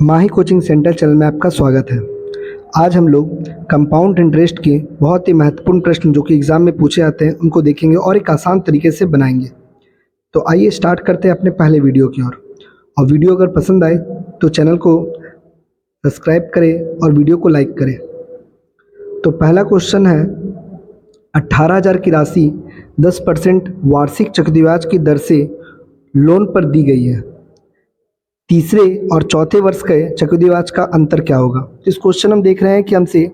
माही coaching centre channel में आपका स्वागत है। आज हम लोग कंपाउंड इंटरेस्ट के बहुत ही महत्वपूर्ण प्रश्न जो कि एग्ज़ाम में पूछे जाते हैं उनको देखेंगे और एक आसान तरीके से बनाएंगे। तो आइए स्टार्ट करते हैं अपने पहले वीडियो की ओर। और वीडियो अगर पसंद आए तो चैनल को सब्सक्राइब करें और वीडियो को लाइक करें। तो पहला क्वेश्चन है, 18,000 की राशि 10% वार्षिक चक्रवृद्धि ब्याज की दर से लोन पर दी गई है। तीसरे और चौथे वर्ष के चक्रवृद्धि ब्याज का अंतर क्या होगा। तो इस क्वेश्चन हम देख रहे हैं कि हमसे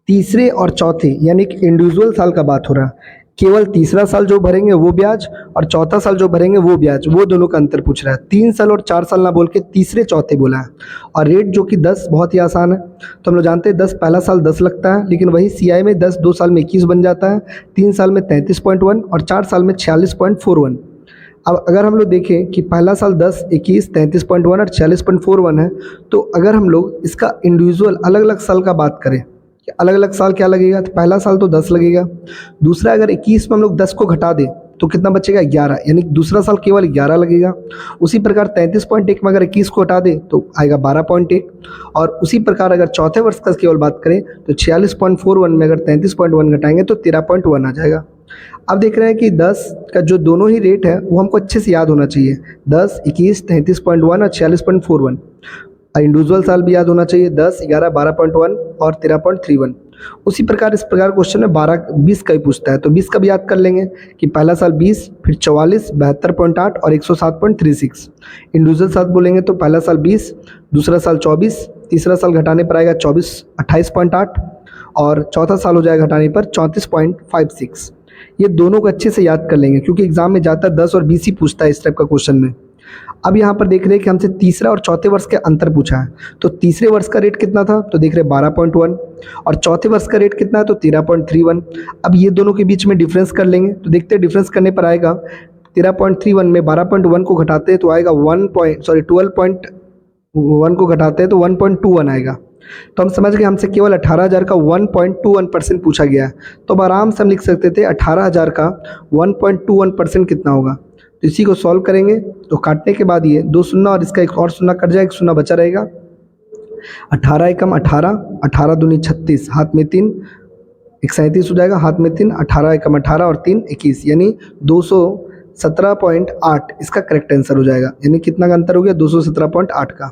तीसरे और चौथे यानी कि इंडिविजुअल साल का बात हो रहा है। केवल तीसरा साल जो भरेंगे वो ब्याज और चौथा साल जो भरेंगे वो ब्याज, वो दोनों का अंतर पूछ रहा है। 3 साल और 4 साल ना बोल के तीसरे चौथे बोला है। और रेट जो कि 10 बहुत ही आसान है। तो हम लोग जानते हैं 10 पहला साल 10 लगता है, लेकिन वही सीआई में 10 2 साल में 21 बन जाता है, 3 साल में 33.1 और 4 साल में 46.41। अब अगर हम लोग देखें कि पहला साल 10, 21, 33.1 और 46.41 है, तो अगर हम लोग इसका इंडिविजुअल अलग अलग साल का बात करें कि अलग अलग साल क्या लगेगा, तो पहला साल तो 10 लगेगा। दूसरा अगर 21 में हम लोग 10 को घटा दें तो कितना बचेगा, 11, यानी दूसरा साल केवल 11 लगेगा। उसी प्रकार 33.1 में अगर 21 को हटा दें तो आएगा 12.1। और उसी प्रकार अगर चौथे वर्ष का केवल बात करें तो 46.41 में अगर 33.1 घटाएंगे तो 13.1 आ जाएगा। अब देख रहे हैं कि 10 का जो दोनों ही रेट है वो हमको अच्छे से याद होना चाहिए। 10, 21, 33.1 और 46.41। और इंडिविजुअल साल भी याद होना चाहिए, 10, 11, 12.1 और 13.31। उसी प्रकार इस प्रकार क्वेश्चन में 20 का ही पूछता है, तो 20 का भी याद कर लेंगे कि पहला साल 20, फिर 44, 72.8 और 107.36। इंडिविजुअल साल बोलेंगे तो पहला साल 20, दूसरा साल 24, तीसरा साल घटाने पर आएगा 28.8 और चौथा साल हो जाएगा घटाने पर 34.56। ये दोनों को अच्छे से याद कर लेंगे क्योंकि एग्जाम में ज़्यादातर 10 और 20 ही पूछता है इस टाइप का क्वेश्चन में। अब यहाँ पर देख रहे हैं कि हमसे तीसरा और चौथे वर्ष के अंतर पूछा है। तो तीसरे वर्ष का रेट कितना था, तो देख रहे हैं 12.1 और चौथे वर्ष का रेट कितना है, तो 13.31। अब ये दोनों के बीच में डिफरेंस कर लेंगे, तो देखते हैं डिफरेंस करने पर आएगा 13.31 में 12.1 को घटाते हैं तो आएगा 12.1 को घटाते हैं तो 1.21 आएगा। तो हम समझ गए हमसे केवल 18,000 का 1.21% पूछा गया है। तो अब आराम से हम लिख सकते थे 18,000 का 1.21% कितना होगा। तो इसी को सॉल्व करेंगे तो काटने के बाद ये 2 शून्य और इसका एक और शून्य कट जाएगा, एक शून्य बचा रहेगा। 18 एकम 18, 18 दूनी 36, हाथ में 3, 137 हो जाएगा, हाथ में 3, 18 एकम 18 और 3 21, यानी 217.8 इसका करेक्ट आंसर हो जाएगा। यानी कितना का अंतर हो गया, 217.8 का।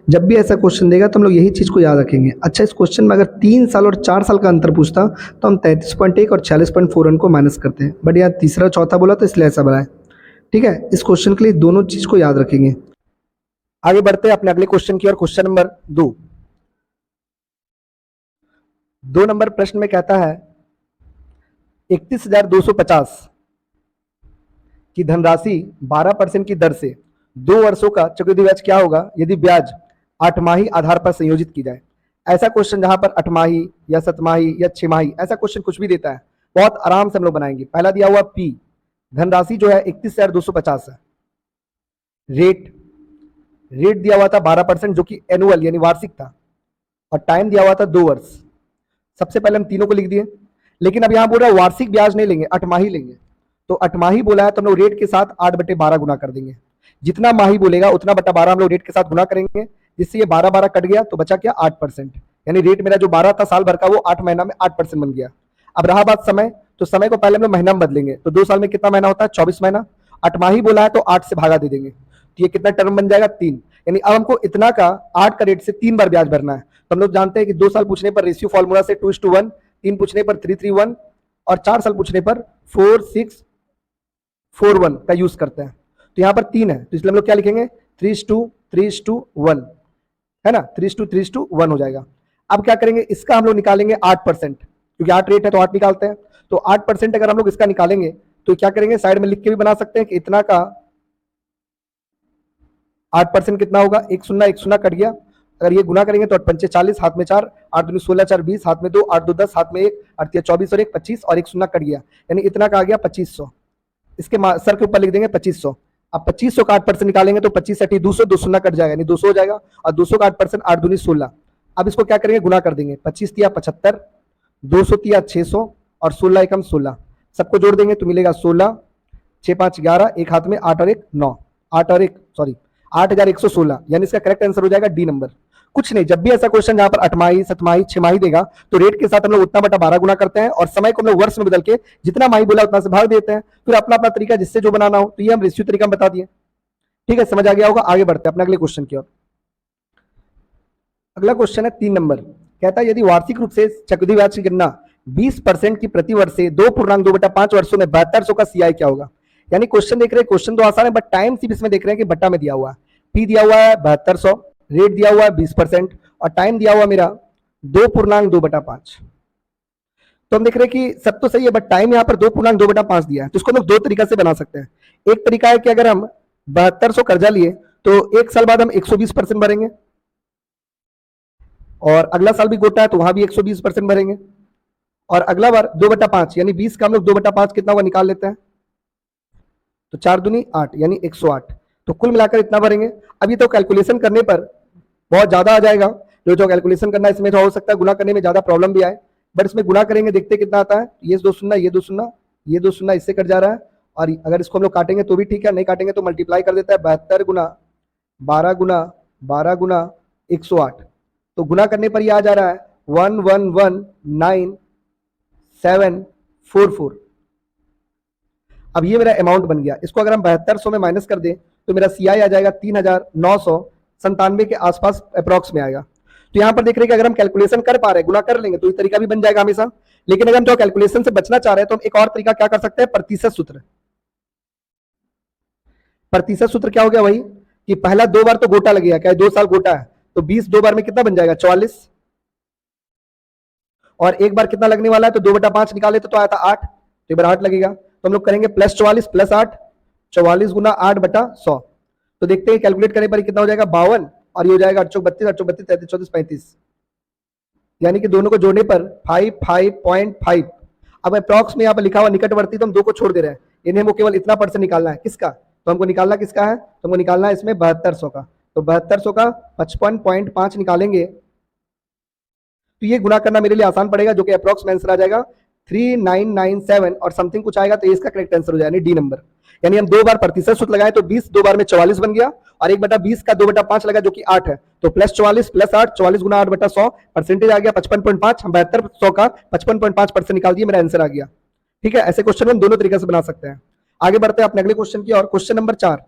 जब भी ऐसा क्वेश्चन देगा तो हम लोग यही चीज़ को याद रखेंगे। अच्छा, इस क्वेश्चन में अगर 3 साल और 4 साल का अंतर पूछता तो हम 33.1 और 46.41 को माइनस करते हैं, बट यहाँ तीसरा चौथा बोला तो इसलिए ऐसा बनाए। ठीक है, इस क्वेश्चन के लिए दोनों चीज़ को याद रखेंगे। आगे बढ़ते हैं अपने अगले क्वेश्चन की ओर। क्वेश्चन नंबर 2 नंबर प्रश्न में कहता है 31,250 की धनराशि 12% की दर से 2 वर्षों का चक्रवृद्धि ब्याज क्या होगा यदि ब्याज 8 माही आधार पर संयोजित की जाए। ऐसा क्वेश्चन जहां पर 8 माही या 7 माही या 6 माही ऐसा क्वेश्चन कुछ भी देता है, बहुत आराम से हम लोग बनाएंगे। पहला दिया हुआ पी, धनराशि जो है 31,250 है। रेट दिया हुआ था 12% जो कि एनुअल यानी वार्षिक था, और टाइम दिया हुआ था 2 वर्ष। सबसे पहले हम तीनों को लिख दिए, लेकिन अब यहां बोल रहा है वार्षिक ब्याज नहीं लेंगे, 8 माही लेंगे। तो 8 माही बोला है तो हम लोग रेट के साथ 8/12 गुना कर देंगे। जितना माही बोलेगा उतना बटा 12 हम लोग रेट के साथ गुना करेंगे, जिससे ये 12 कट गया तो बचा क्या, 8%। यानी रेट मेरा जो 12 था साल भर का वो 8 महीना में 8% बन गया। अब रहा बात समय, तो समय को पहले हम लोग महीना में बदलेंगे। तो 2 साल में कितना महीना होता है, 24 महीना। 8 माही बोला है तो 8 से भागा दे देंगे, तो ये कितना टर्म बन जाएगा, 3। यानी अब हमको इतना का 8 का रेट से 3 बार ब्याज भरना है। तो हम लोग जानते हैं कि 2 साल पूछने पर रेशियो फॉर्मूला से 2:1, 3 पूछने पर 3:1 और 4 साल पूछने पर 4:6:4:1 का यूज करते हैं। तो यहाँ पर 3 है तो इसलिए हम लोग क्या लिखेंगे, 3:3:1 है ना, 3:3:1 हो जाएगा। अब क्या करेंगे, इसका हम लोग निकालेंगे 8%, क्योंकि 8 रेट है तो 8 निकालते हैं। तो 8% अगर हम लोग इसका निकालेंगे तो क्या करेंगे, साइड में लिख के भी बना सकते हैं कि इतना का 8% कितना होगा, एक शून्य कट गया। अगर ये गुना करेंगे तो 8 पंचे 40, हाथ में 4, 8 दूनी 16, 4 20, हाथ में 2, 8 2 10, हाथ में 1, 8 3 24 और 1 25 और एक शून्य कट गया, यानी इतना का आ गया 2500। इसके सर के ऊपर लिख देंगे 2500। अब 2500 का 8% निकालेंगे तो 25 8 200, 2 शून्य कट जाएगा यानी 200 हो जाएगा, और 200 का 8%, 8 दूनी 16। अब इसको क्या करेंगे, गुना कर देंगे, 25 तिया 75, 200 तिया 600 और 16 एकम 16, सबको जोड़ देंगे तो मिलेगा 16, 6 5 11, एक हाथ में 8 और 1 9, 8 और 1 सॉरी 8,116, यानी इसका करेक्ट आंसर हो जाएगा डी नंबर। कुछ नहीं, जब भी ऐसा क्वेश्चन जहां पर 8 माही 7 माही 6 माही देगा तो रेट के साथ हम लोग उतना बटा 12 गुना करते हैं और समय को हम लोग वर्ष में बदल के जितना माही बोला उतना से भाग देते हैं, फिर अपना अपना तरीका जिससे जो बनाना हो। तो ये हम रेशियो तरीका में बता दिए। ठीक है, समझ आ गया होगा। आगे बढ़ते हैं अपने अगले क्वेश्चन की ओर। अगला क्वेश्चन है 3 नंबर, कहता है यदि वार्षिक रूप से चक्रवृद्धि ब्याज की गणना 20% की प्रति वर्ष से 2.2/5 वर्षों में 7200 का सीआई क्या होगा। यानी क्वेश्चन देख रहे हैं, क्वेश्चन तो आसान है बट टाइम सिर्फ इसमें देख रहे हैं कि बट्टा में दिया हुआ है, पी दिया हुआ है 7200, रेट दिया हुआ है 20% और टाइम दिया हुआ मेरा 2.2/5। तो हम देख रहे हैं कि सब तो सही है बट टाइम यहाँ पर 2.2/5 दिया है, तो इसको हम दो तरीका से बना सकते हैं। एक तरीका है कि अगर हम 7200 कर्जा लिए तो एक साल बाद हम 120% भरेंगे और अगला साल भी गोटा है तो वहां भी 120% भरेंगे और अगला बार 2/5 यानी 20 का हम लोग 2/5 कितना हुआ निकाल लेते हैं, तो 4 दूनी 8 यानी 108, तो कुल मिलाकर इतना भरेंगे। अभी तो कैलकुलेशन करने पर बहुत ज्यादा आ जाएगा, जो कैलकुलेशन करना है इसमें तो हो सकता है गुना करने में ज्यादा प्रॉब्लम भी आए, बट इसमें गुना करेंगे देखते कितना आता है। ये 2 शून्य ये 2 शून्य ये 2 शून्य इससे कट जा रहा है और अगर इसको हम लोग काटेंगे तो भी ठीक है, नहीं काटेंगे तो मल्टीप्लाई कर देता है 72 गुना 12 गुना 12 गुना 108, तो गुना करने पर यह आ जा रहा है 1119,744। अब ये मेरा अमाउंट बन गया, इसको अगर हम 7200 में माइनस कर दें तो मेरा सीआई आ जाएगा 3997 के आसपास अप्रॉक्स में आएगा। तो यहां पर देख रहे हैं कि अगर हम कैलकुलेशन कर पा रहे हैं गुना कर लेंगे तो ये तरीका भी बन जाएगा हमेशा, लेकिन अगर हम जो कैलकुलेशन से बचना चाह रहे हैं तो हम एक और तरीका क्या कर सकते हैं, प्रतिशत सूत्र। प्रतिशत सूत्र क्या हो गया, वही कि पहला 2 बार तो गोटा लगेगा, क्या 2 साल गोटा है तो 20 2 बार में कितना बन जाएगा 44, और एक बार कितना लगने वाला है तो 2/5 निकाले तो आया था 8, तो बार 8 लगेगा, तो हम लोग करेंगे +44 + 8, 44 गुना 8/100, तो देखते हैं कैलकुलेट करने पर कितना हो जाएगा 52 और ये हो जाएगा 8 32 8 32 33 34 35, यानी कि दोनों को जोड़ने पर 55.5। अब अप्रॉक्स में यहाँ पर लिखा हुआ निकटवर्ती तो हम 2 को छोड़ दे रहे हैं, यानी हमको केवल इतना परसेंट निकालना है। किसका, तो हमको निकालना किसका है, तो हमको निकालना है इसमें 7200 का, तो 7200 का 55.5 निकालेंगे तो ये गुना करना मेरे लिए आसान पड़ेगा, जो कि अप्रॉक्स में आंसर आ जाएगा 3997 और समथिंग कुछ आएगा, तो ये इसका करेक्ट आंसर हो जाएगा डी नंबर। यानी हम 2 बार प्रतिशत सूत्र लगाए तो 20 2 बार में 44 बन गया और 1/20 का 2/5 लगा जो कि 8 है, तो +44 + 8 44 गुना 8/100 परसेंटेज आ गया 55.5, हम 7200 का 55.5% निकाल दिए, मेरा आंसर आ गया। ठीक है, ऐसे क्वेश्चन हम दोनों तरीके से बना सकते हैं। आगे बढ़ते हैं अपने अगले क्वेश्चन की और, क्वेश्चन नंबर 4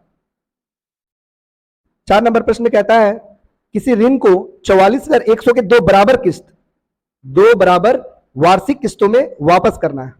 नंबर प्रश्न कहता है किसी ऋण को 44,100 के 2 बराबर किस्त 2 बराबर वार्षिक किस्तों में वापस करना है।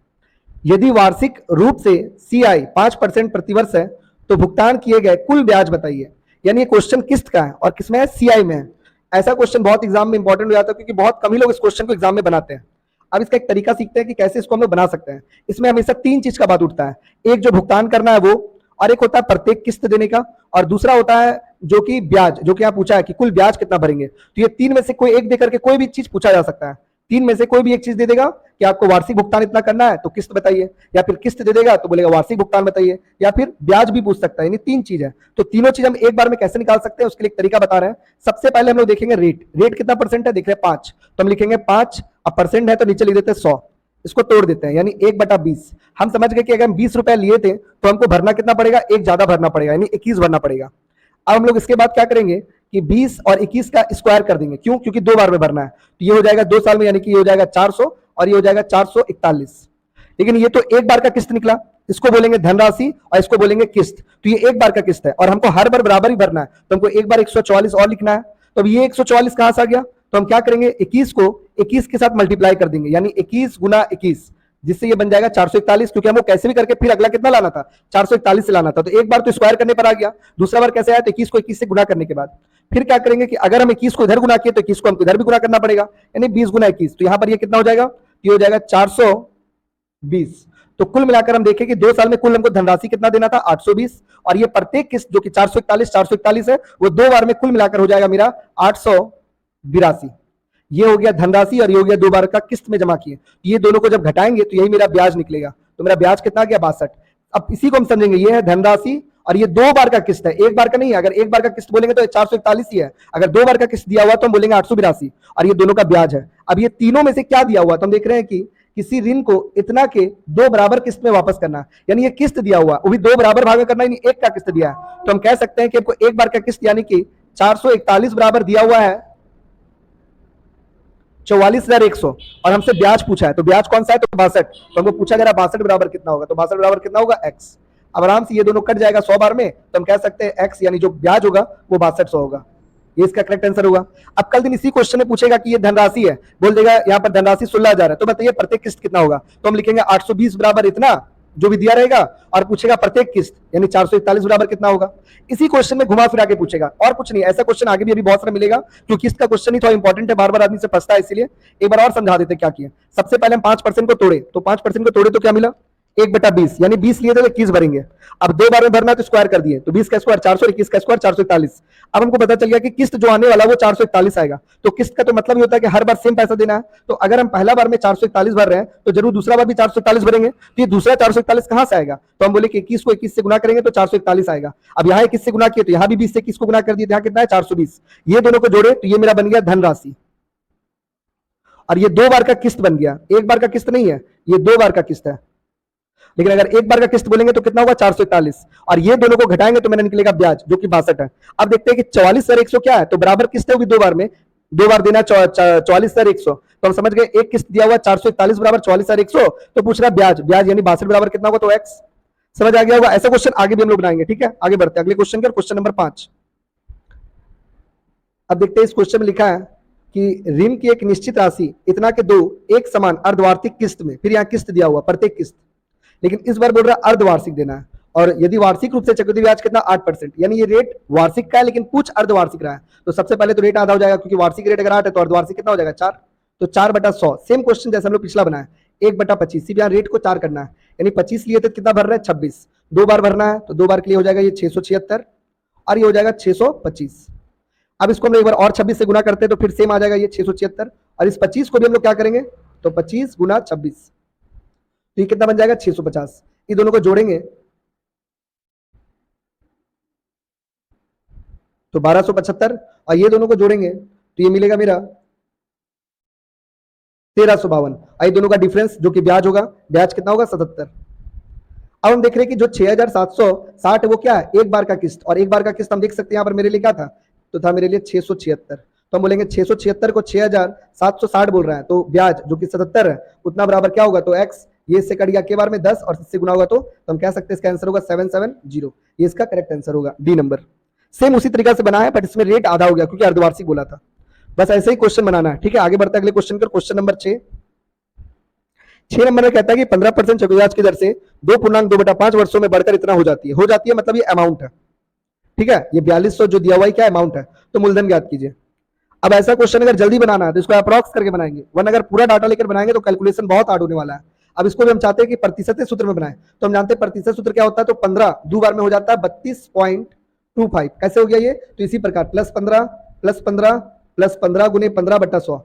यदि वार्षिक रूप से सीआई 5% प्रतिवर्ष है तो भुगतान किए गए कुल ब्याज बताइए। यानी ये क्वेश्चन किस्त का है और किसमें है, सीआई में है। ऐसा क्वेश्चन बहुत एग्जाम में इंपॉर्टेंट हो जाता है क्योंकि बहुत कम ही लोग इस क्वेश्चन को एग्जाम में बनाते हैं। अब इसका एक तरीका सीखते हैं कि कैसे इसको हम लोग बना सकते हैं। इसमें हमेशा 3 चीज का बात उठता है, एक जो भुगतान करना है वो, और एक होता है प्रत्येक किस्त देने का, और दूसरा होता है जो कि ब्याज, जो कि यहाँ पूछा है कि कुल ब्याज कितना भरेंगे। तो ये 3 में से कोई एक देकर के कोई भी चीज पूछा जा सकता है। 3 में से कोई भी एक चीज दे देगा कि आपको वार्षिक भुगतान इतना करना है तो किस्त बताइए, या फिर किस्त दे देगा तो बोलेगा वार्षिक भुगतान बताइए, या फिर ब्याज भी पूछ सकता है। यानी 3 चीज है, तो तीनों चीज हम एक बार में कैसे निकाल सकते हैं उसके लिए एक तरीका बता रहे हैं। सबसे पहले हम लोग देखेंगे रेट कितना परसेंट है, देख रहे हैं 5, तो हम लिखेंगे 5, अब परसेंट है तो नीचे लिख देते हैं 100, इसको तोड़ देते हैं, यानी 1/20। हम समझ गए कि अगर हम 20 रुपए लिए थे तो हमको भरना कितना पड़ेगा, एक ज्यादा भरना पड़ेगा, यानी 21 भरना पड़ेगा। अब हम लोग इसके बाद क्या करेंगे कि 20 और 21 का स्क्वायर कर देंगे, क्यों, क्योंकि 2 बार में भरना है, तो ये हो जाएगा 2 साल में, यानी कि ये हो जाएगा 400 और ये हो जाएगा 441। लेकिन ये तो एक बार का किस्त निकला, इसको बोलेंगे धनराशि और इसको बोलेंगे किस्त, तो ये एक बार का किस्त है और हमको हर बार बराबर ही भरना है, तो हमको एक बार 144 और लिखना है। तो अब ये 144 कहां से आ गया, तो हम क्या करेंगे 21 को 21 के साथ मल्टीप्लाई कर देंगे, यानी 21 गुना 21, जिससे ये बन जाएगा 441, क्योंकि हमको कैसे भी करके फिर अगला कितना लाना था, 441 से लाना था। तो एक बार तो स्क्वायर करने पर आ गया, दूसरा बार कैसे आया, तो 21 को 21 से गुना करने के बाद फिर क्या करेंगे कि अगर हम 21 को इधर गुना किए तो 21 को हमको इधर भी गुना करना पड़ेगा, यानी 20 गुना 21, तो यहां पर ये कितना हो जाएगा, ये हो जाएगा 420। तो कुल मिलाकर हम देखें कि 2 साल में कुल हमको धनराशि कितना देना था, 820, और ये प्रत्येक किस्त जो कि 441 है वो 2 बार में कुल मिलाकर हो जाएगा मेरा 882। ये हो गया धनराशि और ये हो गया 2 बार का किस्त में जमा किए, ये दोनों को जब घटाएंगे तो यही मेरा ब्याज निकलेगा। तो मेरा ब्याज कितना गया 62। अब इसी को हम समझेंगे, ये है धनराशि और ये 2 बार का किस्त है, एक बार का नहीं है। अगर एक बार का किस्त बोलेंगे तो 441 ही है, अगर 2 बार का किस्त दिया हुआ तो हम बोलेंगे 882, और ये दोनों का ब्याज है। अब ये तीनों में से क्या दिया हुआ, तो हम देख रहे हैं कि किसी ऋण को इतना के 2 बराबर किस्त में वापस करना, यानी ये किस्त दिया हुआ वो भी 2 बराबर भाग में करना, यानी एक का किस्त दिया है, तो हम कह सकते हैं कि हमको एक बार का किस्त यानी कि 441 बराबर दिया हुआ है 44,100 और हमसे ब्याज पूछा है, तो ब्याज कौन सा है, तो 62। तो हमको पूछा जा रहा है 62 बराबर कितना होगा, तो 62 बराबर कितना होगा, x। अब आराम से ये दोनों कट जाएगा 100 बार में, तो हम कह सकते हैं x यानी जो ब्याज होगा वो 6200 होगा। ये इसका करेक्ट आंसर होगा। अब कल दिन इसी क्वेश्चन में पूछेगा कि ये धनराशि है, बोल देगा यहाँ पर धनराशि 16,000 है, तो बताइए प्रत्येक किस्त कितना होगा, तो हम लिखेंगे 820 बराबर इतना जो भी दिया रहेगा, और पूछेगा प्रत्येक किस्त यानी 441 बराबर कितना होगा। इसी क्वेश्चन में घुमा फिरा के पूछेगा, और कुछ नहीं। ऐसा क्वेश्चन आगे भी अभी बहुत सारा मिलेगा, क्योंकि किस्त का क्वेश्चन ही थोड़ा इंपॉर्टेंट है, बार बार आदमी से फंसता है, इसलिए एक बार और समझा देते क्या किया। सबसे पहले हम 5% को तोड़े, तो 5% को तोड़े तो क्या मिला, 1/20 यानी 20 लिए थे तो 21 भरेंगे। अब 2 बार में भरना है तो स्क्वायर कर दिए, तो 20 का स्क्वायर 400, 21 का स्क्वायर 441। अब हमको पता चल गया कि किस्त जो आने वाला वो 441 आएगा। तो किस्त का तो मतलब ही होता है कि हर बार सेम पैसा देना है। तो अगर हम पहला बार में 441 भर रहे हैं तो जरूर दूसरा बार भी 441 भरेंगे। तो ये दूसरा 441 कहां से आएगा, तो हम बोले कि 21 को 21 से गुना करेंगे तो 441 आएगा। अब यहाँ 21 से गुना किए तो यहाँ भी 20 से 21 को गुना कर दिए, यहाँ कितना है 420। ये दोनों को जोड़े तो ये मेरा बन गया धनराशि, और ये 2 बार का किस्त बन गया, एक बार का किस्त नहीं है, ये 2 बार का किस्त है। लेकिन अगर एक बार का किस्त बोलेंगे तो कितना होगा 441, और ये दोनों को घटाएंगे तो मेरा निकलेगा ब्याज जो कि 62 है। अब देखते हैं कि 44,100 क्या है, तो बराबर किस्त होगी 2 बार में, 2 बार देना 44,100, तो हम समझ गए एक किस्त दिया हुआ 441 बराबर 44,100, तो पूछ रहा ब्याज, ब्याज यानी 62 बराबर कितना होगा, तो x। समझ आ गया होगा। ऐसा क्वेश्चन आगे भी हम लोग बनाएंगे, ठीक है। आगे बढ़ते हैं अगले क्वेश्चन पर, क्वेश्चन नंबर 5। अब देखते हैं इस क्वेश्चन में लिखा है कि ऋण की एक निश्चित राशि इतना के 2 एक समान अर्धवार्षिक किस्त में, फिर यहाँ किस्त दिया हुआ प्रत्येक किस्त, लेकिन इस बार बोल रहा है अर्धवार्षिक देना है, और यदि वार्षिक रूप से चक्रवृद्धि ब्याज कितना 8%, यानी ये रेट वार्षिक का है लेकिन कुछ अर्धवार्षिक रहा है। तो सबसे पहले तो रेट आधा हो जाएगा, क्योंकि वार्षिक रेट अगर 8 है तो अर्धवार्षिक कितना हो जाएगा 4, तो 4/100। सेम क्वेश्चन जैसे हम लोग पिछला बनाया 1/25, सिर्फ यहाँ रेट को 4 करना है, यानी 25 लिए थे कितना भर रहे हैं 26, 2 बार भरना है तो 2 बार के लिए हो जाएगा ये 676, और ये हो जाएगा 625। अब इसको हम एक बार और 26 से गुना करते हैं तो फिर सेम आ जाएगा ये 676, और इस 25 को भी हम लोग क्या करेंगे, तो 25 गुना 26, तो ये कितना बन जाएगा 650। ये दोनों को जोड़ेंगे तो 1275, और ये दोनों को जोड़ेंगे तो ये मिलेगा मेरा 1352, और ये दोनों का डिफरेंस जो कि ब्याज होगा, ब्याज कितना होगा 77। अब हम देख रहे हैं कि जो 6,760 है वो क्या है, एक बार का किस्त, और एक बार का किस्त हम देख सकते हैं यहाँ पर मेरे लिए क्या था, तो था मेरे लिए 676, तो हम बोलेंगे 676 को 6,760 बोल रहा है, तो ब्याज जो कि 77 है उतना बराबर क्या होगा, तो x, ये इससे कट गया के बार में 10 और इससे गुना होगा, तो हम कह सकते हैं इसका आंसर होगा 770, ये इसका करेक्ट आंसर होगा, डी नंबर। सेम उसी तरीका से बना है, बट इसमें रेट आधा हो गया क्योंकि अर्धवार्षिक बोला था। बस ऐसे ही क्वेश्चन बनाना है, ठीक है। आगे बढ़ते हैं अगले क्वेश्चन पर, क्वेश्चन नंबर 6 नंबर में कहता है कि 15% चक्रवृद्धि ब्याज की दर से 2.2/5 वर्षों में बढ़कर इतना हो जाती है मतलब ये अमाउंट है, ठीक है। ये 4200 जो दिया हुआ है क्या अमाउंट है, तो मूलधन ज्ञात कीजिए। अब ऐसा क्वेश्चन अगर जल्दी बनाना है तो इसको अप्रॉक्स करके बनाएंगे, वरना अगर पूरा डाटा लेकर बनाएंगे तो कैलकुलेशन बहुत हार्ड होने वाला है। अब इसको भी हम चाहते हैं कि प्रतिशत सूत्र में बनाए, तो हम जानते हैं प्रतिशत सूत्र क्या होता है, तो 15 2 बार में हो जाता है 32.25। कैसे हो गया ये, तो इसी प्रकार +15 +15 +15 गुने 15/100,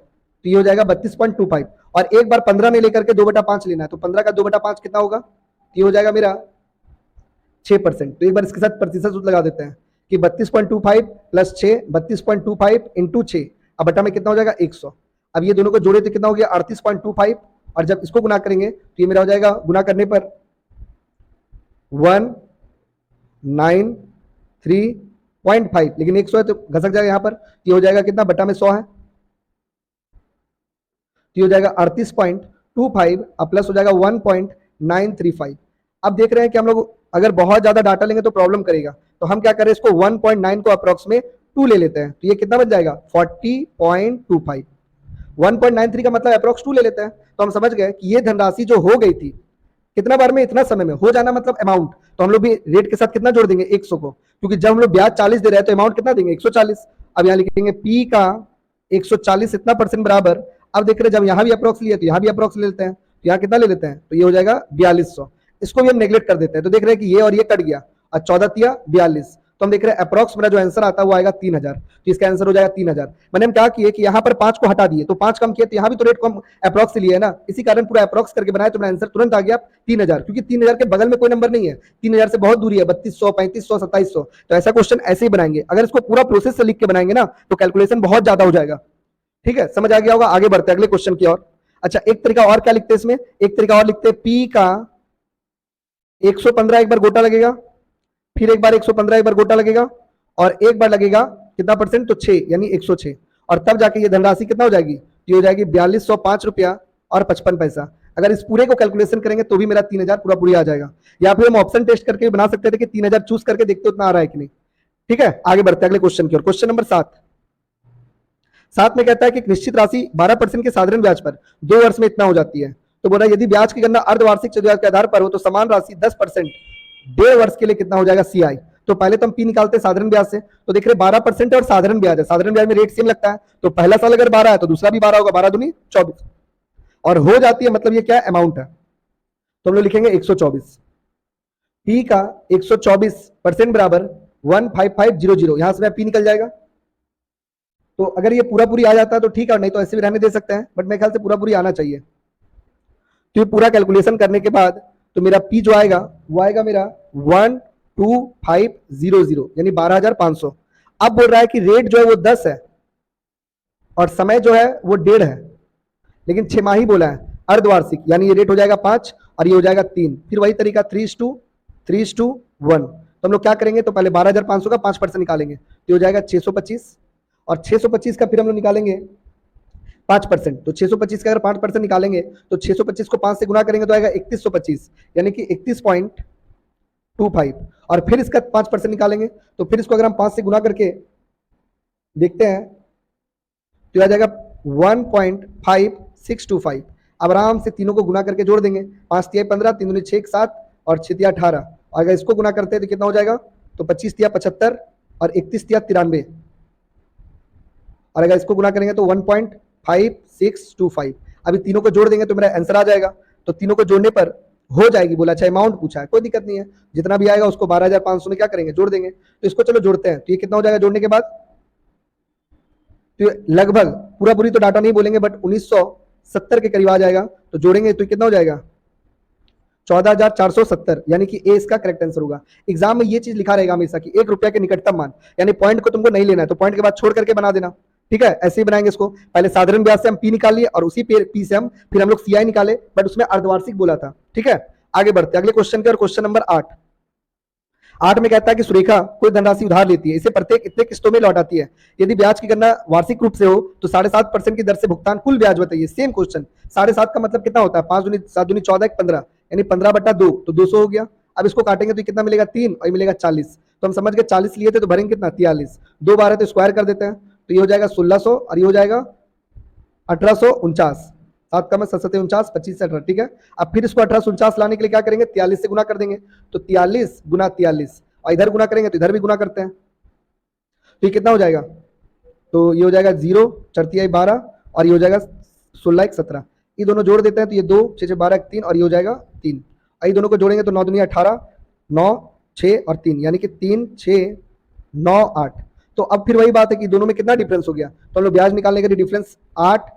तो ये हो जाएगा 32.25, और एक बार 15 ने लेकर के 2/5 लेना है, तो 15 का 2/5 कितना होगा, तो ये हो जाएगा मेरा 6%। तो एक बार इसके साथ प्रतिशत सूत्र लगा देते हैं कि 32.25 + 6, 32.25 × 6, अब बटा में कितना हो जाएगा 100। अब ये दोनों को जोड़े तो कितना हो गया 38.25, और जब इसको गुना करेंगे तो ये मेरा हो जाएगा गुना करने पर 193.5, लेकिन 100 है तो घसक जाएगा यहाँ पर, ये हो जाएगा कितना, बटा में 100 है, तो ये हो जाएगा 38.25 और प्लस हो जाएगा 1.935। अब देख रहे हैं कि हम लोग अगर बहुत ज्यादा डाटा लेंगे तो प्रॉब्लम करेगा, तो हम क्या करें, इसको 1.9 को अप्रॉक्स में 2 ले लेते हैं, तो ये कितना बन जाएगा 40.25। 1.93 का मतलब अप्रॉक्स 2 ले लेते हैं, तो हम समझ गए कि ये धनराशि जो हो गई थी कितना बार में, इतना समय में हो जाना मतलब अमाउंट, तो हम लोग भी रेट के साथ कितना जोड़ देंगे 100 को, क्योंकि जब हम लोग ब्याज 40 दे रहे हैं तो अमाउंट कितना देंगे 140। अब यहाँ लिखेंगे P का 140 इतना % बराबर, अब देख रहे हैं जब यहाँ भी अप्रॉक्स लिए तो यहाँ भी अप्रॉक्स ले लेते हैं, तो यहाँ कितना ले लेते हैं, तो ये हो जाएगा 4200। इसको भी हम नेगलेक्ट कर देते हैं, तो देख रहे हैं कि ये और ये कट गया, और 14 × 42, तो हम देख रहे हैं अप्रॉक्स मेरा जो आंसर आता है वो आएगा 3000, तो इसका आंसर हो जाएगा 3000। मैंने हम क्या किए कि यहाँ पर 5 को हटा दिए, तो 5 कम किए, तो यहाँ भी तो रेट को हम अप्रॉक्स लिए है ना, इसी कारण पूरा अप्रॉक्स करके बनाया, तो मेरा आंसर तुरंत आ गया 3000, क्योंकि 3000 के बगल में कोई नंबर नहीं है, 3000 से बहुत दूरी है, 3200 3500 2700, तो ऐसा क्वेश्चन ऐसे ही बनाएंगे। अगर इसको पूरा प्रोसेस से लिख के बनाएंगे ना तो कैलकुलेशन बहुत ज्यादा हो जाएगा, ठीक है। समझ आ गया होगा। आगे बढ़ते हैं अगले क्वेश्चन की ओर। अच्छा, एक तरीका और क्या लिखते हैं इसमें, एक तरीका और लिखते हैं P का 115 एक बार गोटा लगेगा, फिर एक बार 115 एक बार गोटा लगेगा, और एक बार लगेगा कितना %, तो 6 यानी 106, और तब जाके ये धनराशि कितना हो जाएगी, तो ये हो जाएगी 4205 रुपया और 55 पैसा। अगर इस पूरे को कैलकुलेशन करेंगे तो भी मेरा 3000 पूरा पूरी आ जाएगा, या फिर हम ऑप्शन टेस्ट करके बना सकते थे कि 3000 चूज करके देखते उतना आ रहा है कि नहीं। ठीक है, आगे बढ़ते हैं अगले क्वेश्चन की ओर। क्वेश्चन नंबर 7 में कहता है कि एक निश्चित राशि 12% के साधारण ब्याज पर 2 वर्ष में इतना हो जाती है। तो बोला यदि ब्याज की गणना अर्धवार्षिक चक्रवृद्धि ब्याज के आधार पर हो तो समान राशि 10% 1.5 वर्ष के लिए कितना हो जाएगा CI। तो पहले तो हम पी निकालते हैं साधारण ब्याज से, तो देख रहे 12% और साधारण ब्याज है, साधारण ब्याज में रेट सेम लगता है, तो पहला साल अगर 12 है तो दूसरा भी 12 होगा, 12 दूनी 24 और हो जाती है, मतलब ये क्या अमाउंट है, तो हम लोग लिखेंगे 124। पी का 124% बराबर 15500, यहां से पी निकल जाएगा। तो अगर ये पूरा पूरी आ जाता है तो ठीक है, नहीं तो ऐसे भी रहने दे सकते हैं, बट मेरे ख्याल से पूरा पूरी आना चाहिए। तो ये पूरा कैलकुलेशन करने के बाद तो मेरा पी जो आएगा वो आएगा मेरा 12500 यानी 12500। अब बोल रहा है कि रेट जो है वो 10 है और समय जो है वो 1.5 है, लेकिन 6 माही बोला है अर्धवार्षिक, यानी ये रेट हो जाएगा 5 और ये हो जाएगा 3। फिर वही तरीका 3:1। तो हम लोग क्या करेंगे, तो पहले 12500 का 5% निकालेंगे तो हो जाएगा 625 और 625 का फिर हम लोग निकालेंगे 5%। तो 625 का अगर 5% निकालेंगे तो 625 को 5 से गुना करेंगे तो आएगा 3125 यानी कि 31.25 और फिर इसका 5% निकालेंगे तो फिर इसको अगर हम 5 से गुना करके देखते हैं तो आ जाएगा 1.5625। अब आराम से तीनों को गुना करके जोड़ देंगे, 5 तिया 15, 3 दूनी 6 7 और 6 तिया 18। अगर इसको गुना करते हैं तो कितना हो जाएगा, तो 25 तिया 75 और 31 तिया 93 और अगर इसको गुना करेंगे तो 1.5625। अभी तीनों को जोड़ देंगे तो मेरा आंसर आ जाएगा। तो तीनों को जोड़ने पर हो जाएगी, बोला अच्छा अमाउंट पूछा है, कोई दिक्कत नहीं है, जितना भी आएगा उसको 12500 में क्या करेंगे, जोड़ देंगे। तो इसको चलो जोड़ते हैं, तो ये कितना हो जाएगा जोड़ने के बाद, तो लगभग पूरा पूरी तो डाटा नहीं बोलेंगे बट 1970 के करीब आ जाएगा। तो जोड़ेंगे तो कितना हो जाएगा 14470, यानी कि ए इसका करेक्ट आंसर होगा। एग्जाम में ये चीज लिखा रहेगा हमेशा कि 1 रुपया के निकटतम मान, यानी पॉइंट को तुमको नहीं लेना है तो पॉइंट के बाद छोड़ करके बना देना। ठीक है, ऐसे ही बनाएंगे इसको। पहले साधारण ब्याज से हम पी निकाल लिए और उसी पी से हम फिर हम लोग सीआई निकाले, बट उसमें अर्धवार्षिक बोला था। ठीक है, आगे बढ़ते हैं अगले क्वेश्चन के, और क्वेश्चन नंबर 8 में कहता है कि सुरेखा कोई धनराशि उधार लेती है, इसे प्रत्येक इतने किस्तों में लौटाती है। यदि ब्याज की गणना वार्षिक रूप से हो तो 7.5% की दर से भुगतान कुल ब्याज बताइए। सेम क्वेश्चन, 7.5 का मतलब कितना होता है, 5 दूनी 7 दूनी 14 15 यानी 15/2 तो 200 हो गया। अब इसको काटेंगे तो कितना मिलेगा 3 और मिलेगा 40, तो हम समझ गए 40 लिए थे तो भरेंगे कितना 43, 2 बार है तो स्क्वायर कर देते हैं, तो ये हो जाएगा 1600 और ये हो जाएगा 1849, 7 का मैं 7 49 25 से 18। ठीक है, अब फिर इसको 1849 लाने के लिए क्या करेंगे, 43 से गुना कर देंगे, तो 43 गुना 43 और इधर गुना करेंगे तो इधर भी गुना करते हैं, तो ये कितना हो जाएगा, तो ये हो जाएगा 0 4 12 और ये हो जाएगा 16 1 17। ये दोनों जोड़ देते हैं तो ये 2 6 6 12 3 और ये हो जाएगा 3। ये दोनों को जोड़ेंगे तो 9 दूनी 18 9 6 और 3 यानी कि 3 6 9 8। तो अब फिर वही बात है कि दोनों में कितना डिफरेंस हो गया, तो हम लोग ब्याज निकालने के लिए डिफरेंस 8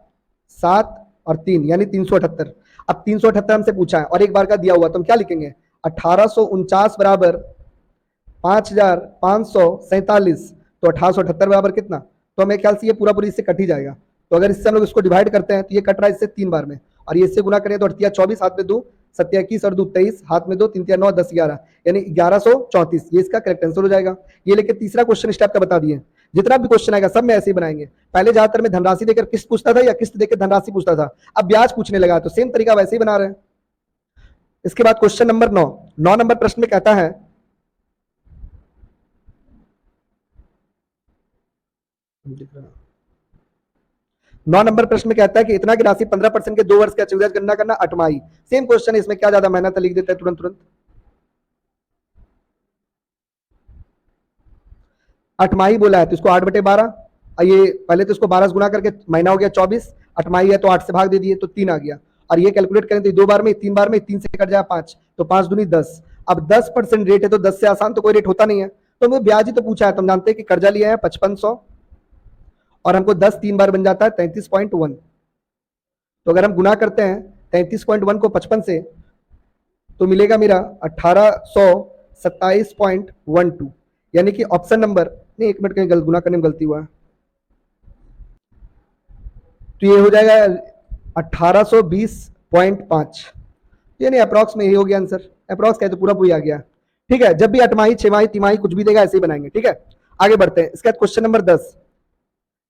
7 और 3 यानी 378। अब 378 हमसे पूछा है और एक बार का दिया हुआ, तो हम क्या लिखेंगे 1849 बराबर 5547, तो 1878 बराबर कितना, तो हमें ख्याल से ये पूरा पूरी इससे कट ही जाएगा। तो अगर इससे हम लोग इसको डिवाइड करते हैं तो ये कट रहा है इससे 3 बार में, और ये इससे गुना करें तो 8 24 हाथ में 2 7 21 और 2 23 हाथ में 2 3 9 10 11 यानी 1134, ये इसका करेक्ट आंसर हो जाएगा। ये लेके तीसरा क्वेश्चन स्टेप का बता दिए। जितना भी क्वेश्चन आएगा सब में ऐसे ही बनाएंगे। पहले ज्यादातर में धनराशि देकर किस्त पूछता था या किस्त देकर धनराशि पूछता था, अब ब्याज पूछने लगा तो सेम तरीका वैसे ही बना रहे हैं। इसके बाद क्वेश्चन नंबर 9 नंबर प्रश्न में कहता है 9 नंबर प्रश्न में कहता है कि इतना की राशि 15% के 2 वर्ष का चक्रवृद्धि गणना करना 8 माही। सेम क्वेश्चन है, इसमें क्या ज्यादा मेहनत लिख देता है तुरंत तुरंत। 8 माही बोला है तो इसको 8/12, ये पहले तो इसको 12 से गुना करके महीना हो गया 24, 8 माही है तो 8 से भाग दे दिए तो 3 आ गया, और ये कैलकुलेट करें तो 2 बार में 3 बार में 3 से कट जाए 5, तो 5 दूनी 10। अब 10% रेट है तो 10 से आसान तो कोई रेट होता नहीं है, तो हमें ब्याज ही तो पूछा है, तो हम जानते हैं कि कर्जा लिया है 5500 और हमको 10 3 बार बन जाता है 33.1। तो अगर हम गुना करते हैं 33.1 को 55 से तो मिलेगा मेरा 1827.12, यानी कि ऑप्शन नंबर नहीं, 1 मिनट कहीं गुना करने में गलती हुआ है, तो ये हो जाएगा 1820.5, यानी अप्रॉक्स में यही हो गया आंसर। अप्रॉक्स कहे तो पूरा पूरी आ गया। ठीक है, जब भी 8 माही 6 माही तिमाही कुछ भी देगा ऐसे ही बनाएंगे। ठीक है, आगे बढ़ते हैं। इसके बाद क्वेश्चन नंबर 10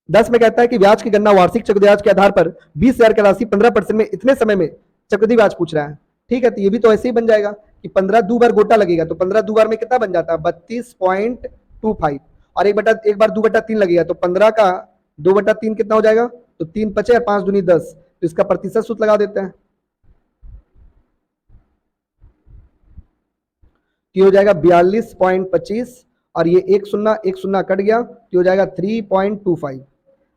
10 में कहता है कि ब्याज की गणना वार्षिक चक्रवृद्धि ब्याज के आधार पर 20,000 की राशि 15% में इतने समय में चक्रवृद्धि ब्याज पूछ रहा है। ठीक है, तो ये भी तो ऐसे ही बन जाएगा कि 15 दो बार गोटा लगेगा, तो 15 दो बार में कितना बन जाता है 32.25, और एक बार 2/3 लगेगा, तो 15 का 2/3 कितना हो जाएगा, तो 3 पचे और 5 दूनी 10, तो इसका प्रतिशत सूत्र लगा देते हैं। ये हो जाएगा 42.25, और ये एक शून्य कट गया, तो हो जाएगा 3.25।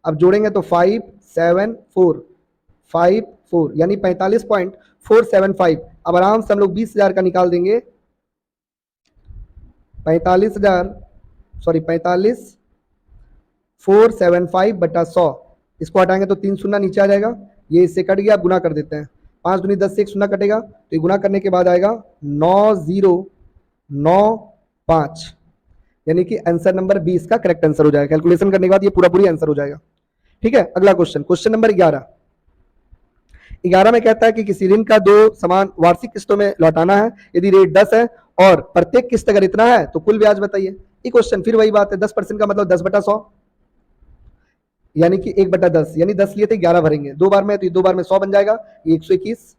अब जोड़ेंगे तो 574 यानी 45.475। अब आराम से हम लोग 20,000 का निकाल देंगे, 45,475/100, इसको हटाएंगे तो 3 शून्य नीचे आ जाएगा, ये इससे कट गया, गुना कर देते हैं। 5 दूनी 10 से एक शून्य कटेगा, तो ये गुना करने के बाद आएगा 9095, यानी कि आंसर नंबर 20 का करेक्ट आंसर हो जाएगा। कैलकुलेशन करने के बाद ये पूरा पूरी आंसर हो जाएगा। ठीक है, अगला क्वेश्चन, क्वेश्चन नंबर 11 में कहता है कि किसी ऋण का 2 समान वार्षिक किस्तों में लौटाना है, यदि रेट 10 है और प्रत्येक किस्त अगर इतना है तो कुल ब्याज बताइए। ये क्वेश्चन फिर वही बात है, 10% का मतलब 10/100, यानी कि 1/10, यानी 10 लिए थे 11 भरेंगे, 2 बार में, तो 2 बार में 100 बन जाएगा, 121।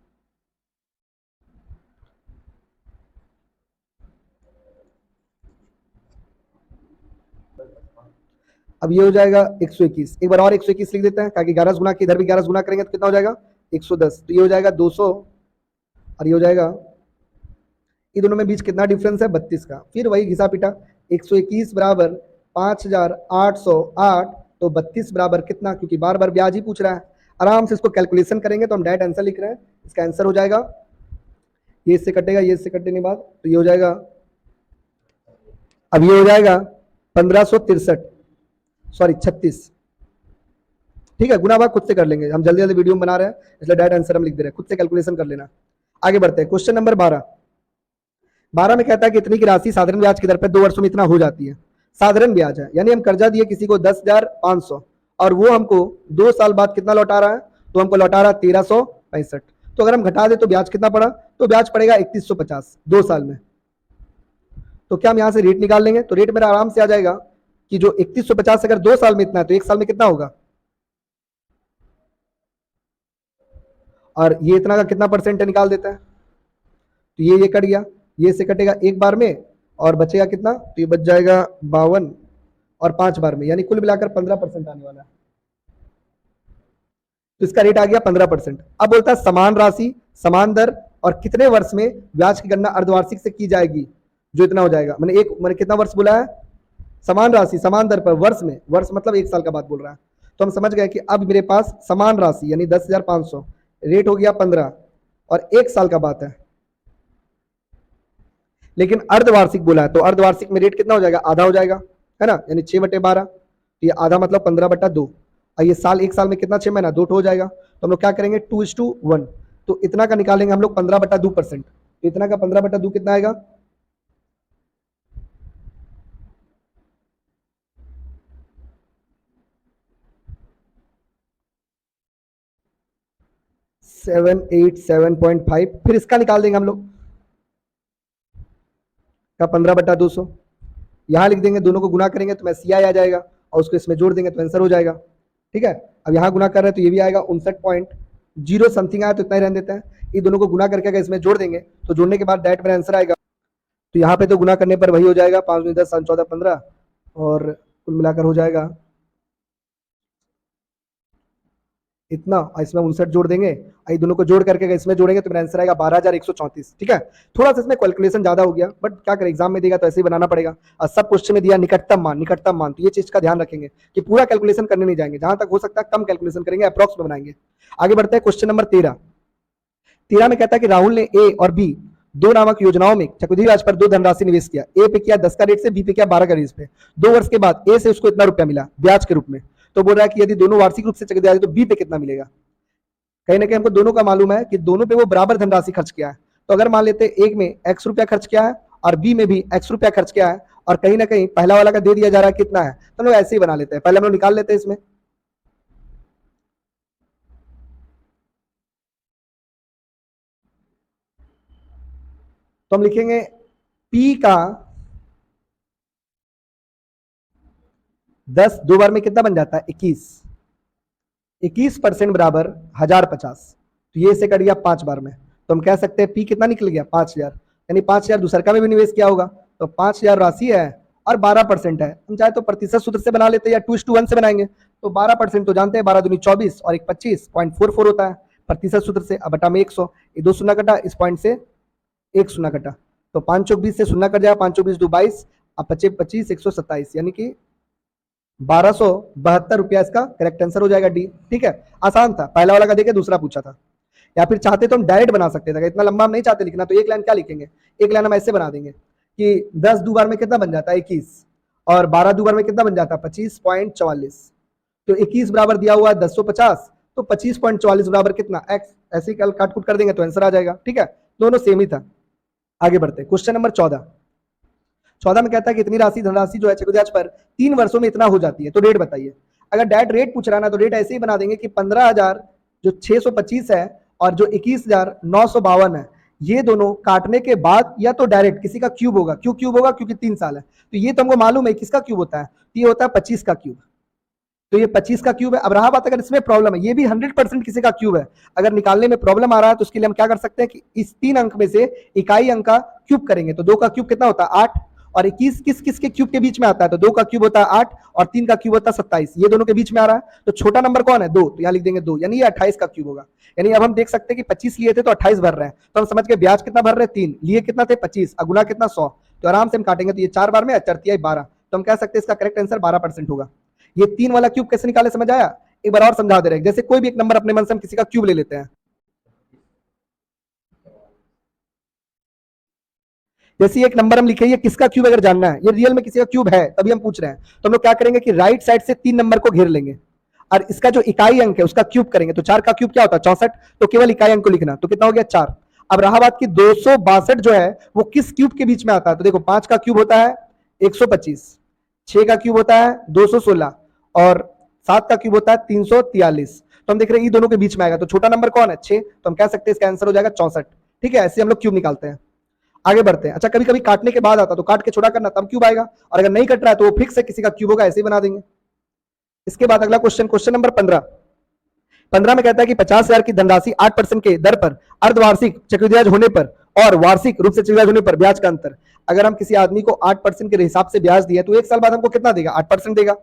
अब ये हो जाएगा 121, एक बार और 121 लिख देते हैं, ताकि 11 गुना की इधर भी 11 गुना करेंगे तो कितना हो जाएगा 110, तो ये हो जाएगा 200, और ये हो जाएगा, ये दोनों में बीच कितना डिफरेंस है 32 का। फिर वही घिसा पिटा, 121 बराबर 5,808, तो 32 बराबर कितना, क्योंकि बार बार ब्याज ही पूछ रहा है। आराम से इसको कैलकुलेशन करेंगे तो हम डायरेक्ट आंसर लिख रहे हैं, इसका आंसर हो जाएगा, ये इससे कटेगा, ये इससे कटने के बाद, तो ये हो जाएगा, अब ये हो जाएगा 1563, सॉरी 36। ठीक है, गुना भाग खुद से कर लेंगे, हम जल्दी जल्दी वीडियो में बना रहे हैं, इसलिए डायरेक्ट आंसर हम लिख दे रहे हैं, खुद से कैलकुलेशन कर लेना। आगे बढ़ते हैं, क्वेश्चन नंबर 12 में कहता है कि इतनी की राशि साधारण ब्याज की दर पर 2 वर्षों में इतना हो जाती है। साधारण ब्याज है, यानी हम कर्जा दिए किसी को 10,500, और वो हमको 2 साल बाद कितना लौटा रहा है, तो हमको लौटा रहा है 1365, तो अगर हम घटा दे तो ब्याज कितना पड़ा, तो ब्याज पड़ेगा 3150 2 साल में। तो क्या हम यहां से रेट निकाल लेंगे, तो रेट मेरा आराम से आ जाएगा कि जो 3150 अगर 2 साल में इतना है तो 1 साल में कितना होगा, और ये इतना का कितना परसेंट निकाल देता है, तो ये कट गया, ये से कटेगा एक बार में, और बचेगा कितना, तो ये बच जाएगा 52, और 5 बार में, यानी कुल मिलाकर 15% आने वाला है, तो इसका रेट आ गया 15%। अब बोलता है समान राशि समान दर और कितने वर्ष में ब्याज की गणना अर्धवार्षिक से की जाएगी, जो इतना हो जाएगा, मैंने कितना वर्ष बोला है, समान राशि समान दर पर वर्ष में, वर्ष मतलब 1 साल का बात बोल रहा है, तो हम समझ गए कि अब मेरे पास समान राशि यानी 10,500, रेट हो गया 15, और 1 साल का बात है, लेकिन अर्धवार्षिक बोला है, तो अर्धवार्षिक में रेट कितना हो जाएगा, आधा हो जाएगा, है ना, यानी 6/12, तो ये आधा मतलब 15/2, और ये साल, 1 साल में कितना 6 महीना 2 हो जाएगा, तो हम लोग क्या करेंगे 2:1, तो इतना का निकालेंगे हम लोग 15/2%, तो इतना का 15/2 कितना आएगा, 787.5, फिर इसका निकाल देंगे हम लोग का 15/200, यहां लिख देंगे, दोनों को गुना करेंगे तो मैं CI आ जाएगा, और उसको इसमें जोड़ देंगे तो आंसर हो जाएगा। ठीक है, अब यहाँ गुना कर रहे हैं तो ये भी आएगा 59.0 समथिंग आया, तो इतना ही रहने देते हैं, ये दोनों को गुना करके अगर इसमें जोड़ देंगे तो जोड़ने के बाद डायरेक्ट मेरा आंसर आएगा, तो यहाँ पे तो गुना करने पर वही हो जाएगा 5 दूनी 10 7 14 15, और कुल मिलाकर हो जाएगा इतना, और इसमें 59 जोड़ देंगे, ये दोनों को जोड़ करके अगर इसमें जोड़ेंगे तो मेरा आंसर आएगा 12,134। ठीक है, थोड़ा सा इसमें कैलकुलेशन ज्यादा हो गया, बट क्या करें, एग्जाम में देगा तो ऐसे ही बनाना पड़ेगा, और सब क्वेश्चन में दिया निकटतम मान, तो ये चीज का ध्यान रखेंगे कि पूरा कैलकुलेशन करने नहीं जाएंगे, जहां तक हो सकता है कम कैलकुलेशन करेंगे, अप्रॉक्स में बनाएंगे। आगे बढ़ते हैं, क्वेश्चन नंबर 13 में कहता है कि राहुल ने ए और बी दो नामक योजनाओं में चक्रवृद्धि ब्याज पर 2 धनराशि निवेश किया, ए पे किया 10 का रेट से, बी पे किया 12 का रेट पे, 2 वर्ष के बाद ए से उसको इतना रुपया मिला ब्याज के रूप में, तो बोल रहा है कि यदि दोनों वार्षिक रूप से चक्रवृद्धि ब्याज तो बी पे कितना मिलेगा। कहीं ना कहीं हमको दोनों का मालूम है कि दोनों पे वो बराबर धनराशि खर्च किया है, तो अगर मान लेते एक में x रुपया खर्च किया है और बी में भी x रुपया खर्च किया है, और कहीं ना कहीं पहला वाला का दे दिया जा रहा है कितना है, तो हम लोग ऐसे ही बना लेते हैं, पहले हम लोग निकाल लेते हैं इसमें, तो हम लिखेंगे P का 10 दो बार में कितना बन जाता है 21। 21% बराबर 1050। तो ये से कट गया 5 बार में, तो हम कह सकते हैं पी कितना निकल गया 5000, यानी 5000 दूसरा में भी निवेश किया होगा, तो 5000 राशि है और 12% है। हम चाहे तो प्रतिशत सूत्र से बना लेते हैं या 2:1 से बनाएंगे। तो 12% तो जानते हैं 12 दूनी 24 और 1 25.44 होता है प्रतिशत सूत्र से। अब बटा में 100, ये 2 शून्य कटा, इस पॉइंट से 1 शून्य कटा, तो 5 चौक 20 से शून्य कट जाएगा, 5 चौक 20 2 22, अब 25 25 127, यानी कि 1272 रुपया इसका करेक्ट आंसर हो जाएगा डी। ठीक है, आसान था, पहला वाला का देखे दूसरा पूछा था। या फिर चाहते तो हम डायरेक्ट बना सकते थे, इतना लंबा हम नहीं चाहते लिखना, तो एक लाइन क्या लिखेंगे, एक लाइन हम ऐसे बना देंगे कि 10 दो बार में कितना बन जाता है 21 और 12 दो बार में कितना बन जाता है 25.44। तो 21 बराबर दिया हुआ है 1050, तो 25.44 बराबर कितना x, ऐसे ही काट कूट कर देंगे तो आंसर आ जाएगा। ठीक है, दोनों सेम ही था। आगे बढ़ते क्वेश्चन नंबर 14 में कहता है कि इतनी राशि धनराशि जो है चक्रवृद्धि ब्याज पर 3 वर्षों में इतना हो जाती है, तो रेट बताइए। अगर डायरेक्ट रेट पूछ रहा है ना, तो रेट ऐसे ही बना देंगे कि 15,000 जो 625 है और जो 21,952 है, ये दोनों काटने के बाद या तो डायरेक्ट किसी का क्यूब होगा। क्यों क्यूब होगा, क्योंकि 3 साल है, तो ये तो हमको मालूम है किसका क्यूब होता है, तो ये होता है 25 का क्यूब, तो ये 25 का क्यूब है। अब रहा बात अगर इसमें प्रॉब्लम है, ये भी 100% किसी का क्यूब है, अगर निकालने में प्रॉब्लम आ रहा है तो उसके लिए हम क्या कर सकते हैं कि इस 3 अंक में से इकाई अंक का क्यूब करेंगे, तो 2 का क्यूब कितना होता है 8, और 21 किस किस के क्यूब के बीच में आता है, तो 2 का क्यूब होता है 8 और 3 का क्यूब होता है 27, ये दोनों के बीच में आ रहा है, तो छोटा नंबर कौन है 2, तो यहाँ लिख देंगे 2, यानी ये 28 का क्यूब होगा। यानी अब हम देख सकते हैं कि 25 लिए थे तो 28 भर रहे हैं, तो हम समझ गए ब्याज कितना भर रहे हैं 3, लिए कितना थे 25, अगुना कितना 100, तो आराम से हम काटेंगे, तो ये 4 बार में 4×3 = 12, तो हम कह सकते हैं इसका करेक्ट आंसर 12% होगा। ये 3 वाला क्यूब कैसे निकाले समझ आया, एक बार और समझा दे रहे हैं। जैसे कोई भी एक नंबर अपने मन से हम किसी का क्यूब ले लेते हैं, जैसे एक नंबर हम लिखे, ये किसका क्यूब अगर जानना है, ये रियल में किसी का क्यूब है तभी हम पूछ रहे हैं, तो हम लोग क्या करेंगे कि राइट साइड से 3 नंबर को घेर लेंगे और इसका जो इकाई अंक है उसका क्यूब करेंगे, तो 4 का क्यूब क्या होता है 64, तो केवल इकाई अंक को लिखना, तो कितना हो गया 4। अब रहा बात की 262 जो है वो किस क्यूब के बीच में आता है, तो देखो 5 का क्यूब होता है 125, 6 का क्यूब होता है 216 और 7 का क्यूब होता है 343, तो हम देख रहे हैं ये दोनों के बीच में आएगा, तो छोटा नंबर कौन है 6, तो हम कह सकते हैं इसका आंसर हो जाएगा 64। ठीक है, ऐसे हम लोग क्यूब निकालते हैं। आगे बढ़ते हैं। अच्छा, कभी कभी काटने के बाद आता तो काट के छोटा करना तब क्यूब आएगा, और अगर नहीं कट रहा है तो वो फिक्स है किसी का क्यूब होगा, ऐसे ही बना देंगे। इसके बाद अगला क्वेश्चन, क्वेश्चन नंबर 15 में कहता है कि 50,000 की धनराशि 8% के दर पर अर्धवार्षिक चक्रवृद्धि ब्याज होने पर और वार्षिक रूप से चक्रवृद्धि ब्याज होने पर ब्याज का अंतर। अगर हम किसी आदमी को 8% के हिसाब से ब्याज दिया तो 1 साल बाद हमको कितना देगा 8% देगा,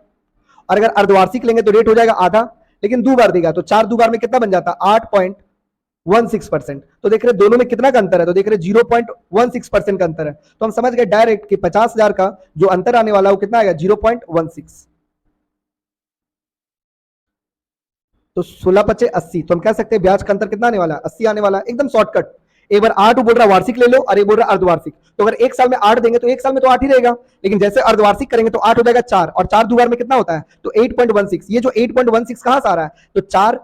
और अगर अर्धवार्षिक लेंगे तो रेट हो जाएगा आधा, लेकिन 2 बार देगा तो 4 2 बार में कितना बन जाता 8.16%। तो देख रहे दोनों में कितना का अंतर है, तो देख रहे 0.16% का अंतर है, तो हम समझ गए डायरेक्ट कि 50,000 का जो अंतर आने वाला है वो कितना आएगा 0.16, तो 16 पचे 80, तो हम कह सकते हैं ब्याज का अंतर कितना आने वाला है 80 आने वाला है, एकदम शॉर्टकट। एक बार 8 बोल रहा वार्षिक ले लो और एक बोल रहा अर्धवार्षिक, तो अगर 1 साल में 8 देंगे तो 1 साल में तो 8 ही रहेगा, लेकिन जैसे अर्धवार्षिक करेंगे तो 8 हो जाएगा 4, और 4 दो बार में कितना होता है तो 8.16। ये जो 8.16 कहां से आ रहा है, तो 4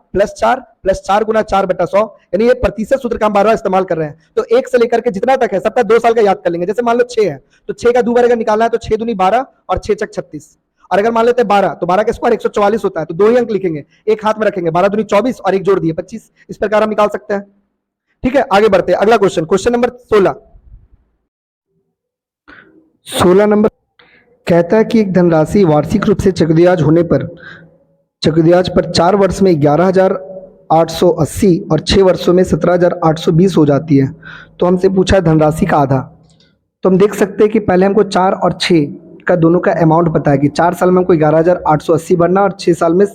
+ 4 गुना 4/100, यानी ये प्रतिशत सूत्र का हम बार बार इस्तेमाल कर रहे हैं। तो 1 से लेकर के जितना तक है सबका 2 साल का याद कर लेंगे। जैसे मान लो 6 है तो 6 का 2 बार अगर निकालना है तो 6 दूनी 12 और 6 चक 36, और अगर मान लेते हैं 12 तो 12 का स्क्वायर 144 होता है, तो 2 ही अंक लिखेंगे, एक हाथ में रखेंगे, 12 दूनी 24 और एक जोड़ दिए 25, इस प्रकार हम निकाल सकते हैं। ठीक है, आगे बढ़ते हैं। अगला क्वेश्चन, क्वेश्चन नंबर 16 नंबर कहता है कि एक धनराशि वार्षिक रूप से चक्रवृद्धि ब्याज होने पर चक्रवृद्धि ब्याज पर 4 वर्ष में 11,880 और 6 वर्षों में 17,820 हो जाती है। तो हमसे पूछा है धनराशि का आधा, तो हम देख सकते हैं कि पहले हमको 4 और 6 का दोनों का अमाउंट पता है कि 4 साल में हमको 11,880 भरना और 6 साल में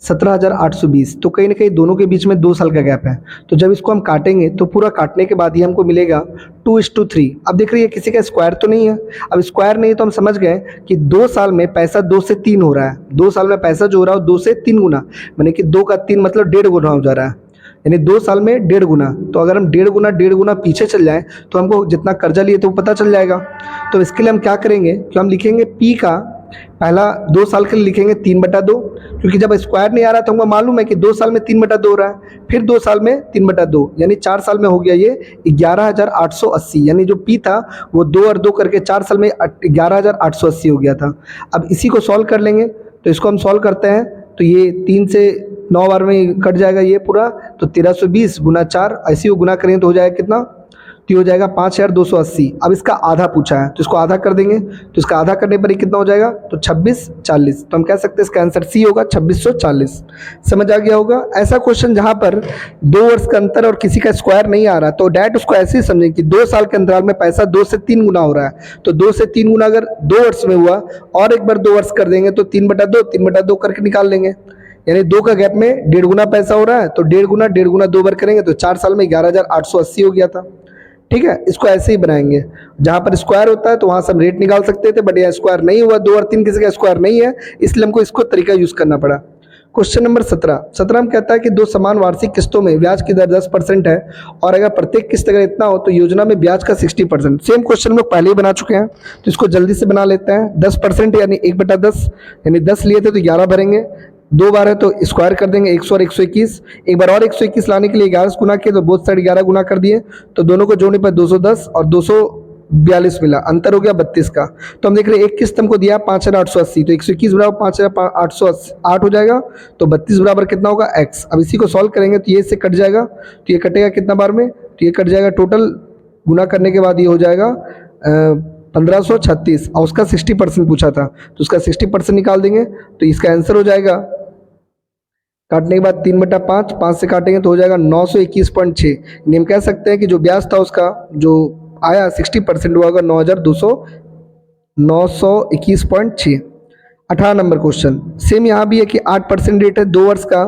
17,820, तो कहीं ना कहीं दोनों के बीच में 2 साल का गैप है। तो जब इसको हम काटेंगे तो पूरा काटने के बाद ही हमको मिलेगा 2:3। अब देख रही है किसी का स्क्वायर तो नहीं है, अब स्क्वायर नहीं है तो हम समझ गए कि 2 साल में पैसा 2 से 3 हो रहा है, 2 साल में पैसा जो हो रहा है 2 से 3 गुना, यानी कि 2 का 3 मतलब 1.5 गुना हो जा रहा है, यानी 2 साल में 1.5 गुना। तो अगर हम 1.5 गुना पीछे चल जाएं तो हमको जितना कर्जा लिए तो वो पता चल जाएगा। तो इसके लिए हम क्या करेंगे कि हम लिखेंगे पी का पहला 2 साल के लिए लिखेंगे 3/2, क्योंकि जब स्क्वायर नहीं आ रहा तो हमको मालूम है कि 2 साल में 3/2 हो रहा है, फिर 2 साल में 3/2, यानी 4 साल में हो गया ये 11,880, यानी जो पी था वो 2 और 2 करके 4 साल में 11,880 हो गया था। अब इसी को सॉल्व कर लेंगे, तो इसको हम सॉल्व करते हैं तो ये 3 से 9 बार में कट जाएगा ये पूरा, तो 1320 गुना 4, ऐसे ही गुना करेंगे तो हो जाएगा कितना तो ये हो जाएगा 5280। अब इसका आधा पूछा है तो इसको आधा कर देंगे, तो इसका आधा करने पर ही कितना हो जाएगा, तो 2640। तो हम कह सकते हैं इसका आंसर सी होगा 2640। समझ आ गया होगा। ऐसा क्वेश्चन जहाँ पर 2 वर्ष का अंतर और किसी का स्क्वायर नहीं आ रहा तो डायरेक्ट उसको ऐसे ही समझें कि 2 साल के अंतराल में पैसा 2 से 3 गुना हो रहा है, तो 2 से 3 गुना अगर 2 वर्ष में हुआ और एक बार 2 वर्ष कर देंगे तो 3/2 3/2 करके निकाल लेंगे, यानी 2 का गैप में 1.5 गुना पैसा हो रहा है, तो 1.5 गुना 2 बार करेंगे तो 4 साल में 11,880 हो गया था। ठीक है, इसको ऐसे ही बनाएंगे। जहां पर स्क्वायर होता है तो वहां से हम रेट निकाल सकते थे, बट यहाँ स्क्वायर नहीं हुआ, 2 और 3 किसी का स्क्वायर नहीं है, इसलिए हमको इसको तरीका यूज करना पड़ा। क्वेश्चन नंबर 17 हम कहता है कि 2 समान वार्षिक किस्तों में ब्याज की दर 10% है और अगर प्रत्येक किस्त अगर इतना हो तो योजना में ब्याज का 60%। सेम क्वेश्चन हम लोग पहले ही बना चुके हैं तो इसको जल्दी से बना लेते हैं। 10% यानी 1/10, यानी 10 लिए थे तो 11 भरेंगे, 2 बार है तो स्क्वायर कर देंगे 100 और 121, एक बार और 121 लाने के लिए 11 से गुना किए तो बोथ साइड 11 गुना कर दिए, तो दोनों को जोड़ने पर 210 और 242 मिला, अंतर हो गया 32 का। तो हम देख रहे हैं एक किस्त हमको दिया 5880, तो 121 बराबर 5808 हो जाएगा, तो 32 बराबर कितना होगा x। अब इसी को सॉल्व करेंगे तो ये इससे कट जाएगा, तो ये कटेगा कितना बार में, तो ये कट जाएगा टोटल गुना करने के बाद ये हो जाएगा 1536 और उसका 60% पूछा था तो उसका 60% निकाल देंगे, तो इसका आंसर हो जाएगा काटने के बाद 3/5, 5 से काटेंगे तो हो जाएगा 921.6। हम कह सकते हैं कि जो ब्याज था उसका जो आया 60% हुआ होगा 921.6। 18 नंबर क्वेश्चन सेम यहाँ भी है कि 8% रेट है 2 वर्ष का,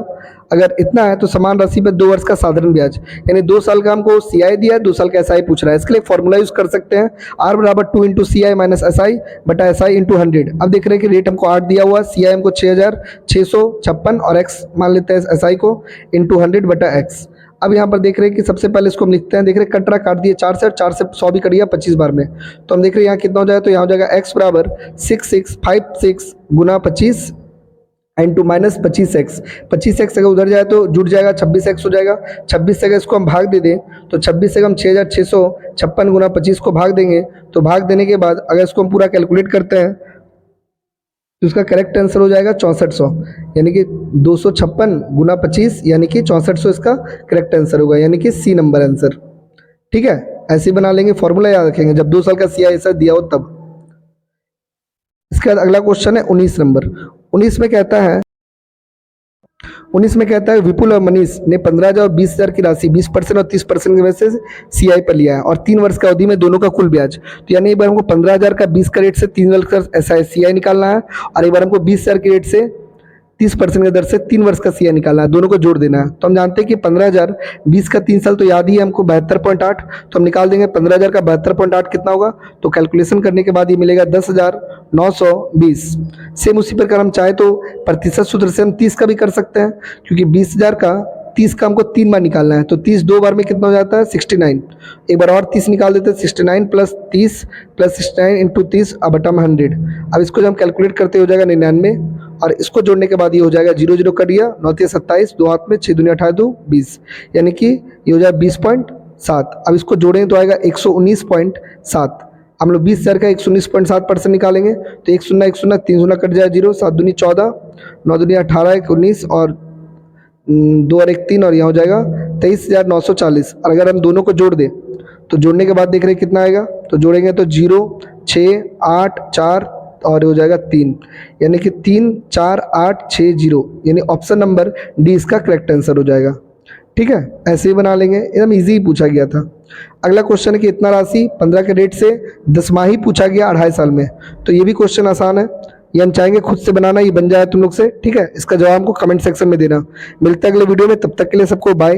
अगर इतना है तो समान राशि पर 2 वर्ष का साधारण ब्याज, यानी 2 साल का हमको CI दिया है, 2 साल का SI पूछ रहा है। इसके लिए फॉर्मूला यूज कर सकते हैं, R बराबर 2 इंटू CI माइनस SI बटा SI इंटू 100। अब देख रहे हैं कि रेट हमको 8 दिया हुआ, CI हमको 6656 और X मान लेते हैं SI को इंटू 100 बटा X। अब यहाँ पर देख रहे हैं कि सबसे पहले इसको हम लिखते हैं, देख रहे हैं कटरा काट दिए 4 से, और 4 से 100 भी कट गया 25 बार में, तो हम देख रहे हैं यहाँ कितना हो जाएगा, तो यहाँ हो जाएगा x बराबर 6656 गुना 25 इंटू माइनस 25x। 25x अगर उधर जाए तो जुड़ जाएगा 26x हो जाएगा। 26 से अगर इसको हम भाग दे दें तो 26 से हम 6656 गुना 25 को भाग देंगे, तो भाग देने के बाद अगर इसको हम पूरा कैलकुलेट करते हैं तो उसका करेक्ट आंसर हो जाएगा 6400, यानी कि 256 गुना 25 यानी कि 6400 इसका करेक्ट आंसर होगा, यानी कि सी नंबर आंसर। ठीक है, ऐसे ही बना लेंगे, फॉर्मूला याद रखेंगे जब 2 साल का CI ऐसा दिया हो तब। इसके बाद अगला क्वेश्चन है 19 नंबर। 19 में कहता है विपुल और मनीष ने 15,000 और 20,000 की राशि 20% और 30% की वजह से CI पर लिया है और 3 वर्ष का अवधि में दोनों का कुल ब्याज, तो यानी एक बार हमको 15,000 का 20 का रेट से 3 वर्ष का CI निकालना है और एक बार हमको 20,000 के रेट से 30% की दर से 3 वर्ष का CI निकालना है, दोनों को जोड़ देना है। तो हम जानते हैं कि 15,000 20 का 3 साल तो याद ही है हमको 72.8, तो हम निकाल देंगे 15,000 का 72.8 कितना होगा, तो कैलकुलेशन करने के बाद ये मिलेगा 10,920। सेम उसी प्रकार हम चाहे तो प्रतिशत सूत्र से हम 30 का भी कर सकते हैं, क्योंकि 20,000 का 30 का हमको 3 बार निकालना है, तो 30 2 बार में कितना हो जाता है 69। एक बार और 30 निकाल देते हैं, 69 प्लस 30 प्लस 69 इंटू 30 अब बटा में 100। अब इसको जब हम कैलकुलेट करते हो जाएगा 99 और इसको जोड़ने के बाद ये हो जाएगा 0 0 कट गया, 9 3 27, 2 हाथ में 6 दूनी 18 2 20, यानी कि ये हो जाएगा 20.7। अब इसको जोड़ेंगे तो आएगा 119.7। हम लोग 20,000 का 119.7% निकालेंगे तो 1 0 1 0 3 0 कट जाए 0, 7 दूनी 14, 9 दूनी 18 1 19 और 2 और 1 3 और यहाँ हो जाएगा 23,940। और अगर हम दोनों को जोड़ दें तो जोड़ने के बाद देख रहे हैं कितना आएगा, तो जोड़ेंगे तो 0 6 8 4 और हो जाएगा 3, यानी कि 3 4 8 6 0, यानी ऑप्शन नंबर डी इसका करेक्ट आंसर हो जाएगा। ठीक है, ऐसे ही बना लेंगे, एकदम इजी ही पूछा गया था। अगला क्वेश्चन है कि इतना राशि 15 के रेट से 10वां पूछा गया 2.5 साल में, तो ये भी क्वेश्चन आसान है, ये हम चाहेंगे खुद से बनाना, ये बन जाए तुम लोग से। ठीक है, इसका जवाब हमको कमेंट सेक्शन में देना। मिलते हैं अगले वीडियो में, तब तक के लिए सबको बाय।